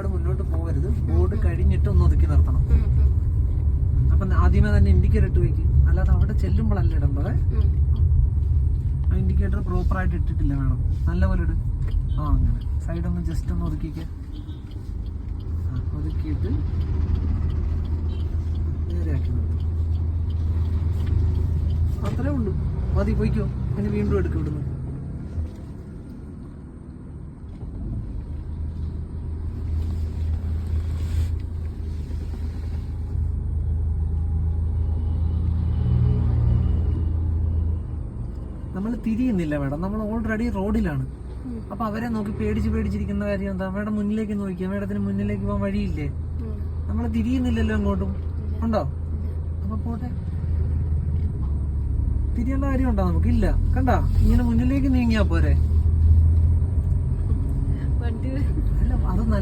ഒരുപാട് മുന്നോട്ട് പോകരുത്. ബോർഡ് കഴിഞ്ഞിട്ട് ഒന്ന് ഒതുക്കി നിർത്തണം. അപ്പൊ ആദ്യമേ തന്നെ ഇൻഡിക്കേറ്റർ ഇട്ട് വയ്ക്കും. അല്ലാതെ അവിടെ ചെല്ലുമ്പോഴല്ല ഇടേണ്ടത്. ആ ഇൻഡിക്കേറ്റർ പ്രോപ്പർ ആയിട്ട് ഇട്ടിട്ടില്ല വേണം. നല്ലപോലെ ഇട്. അങ്ങനെ സൈഡ് ഒന്ന് ജസ്റ്റ് ഒന്ന് ഒതുക്കിക്ക. ഒതുക്കിയിട്ട് നേരെ ആക്കി നിർത്തും. അത്രേ ഉള്ളൂ. മതി, പോയിക്കോ. ഇനി വീണ്ടും എടുക്കും ഇവിടുന്ന്. നമ്മൾ തിരിയുന്നില്ല മേഡം, നമ്മൾ ഓൾറെഡി റോഡിലാണ്. അപ്പൊ അവരെ നോക്കി പേടിച്ചിരിക്കുന്ന കാര്യം എന്താ? മേഡം മുന്നിലേക്ക് നോക്കിയാ മേഡത്തിന് മുന്നിലേക്ക് പോകാൻ വഴിയില്ലേ? നമ്മൾ തിരിയുന്നില്ലല്ലോ അങ്ങോട്ടും. ഉണ്ടോ? അപ്പൊ പോട്ടെ. തിരിയേണ്ട കാര്യം ഉണ്ടോ? നമുക്കില്ല. കണ്ടാ, ഇങ്ങനെ മുന്നിലേക്ക് നീങ്ങിയാ പോരെ. അല്ല, അത് നല്ല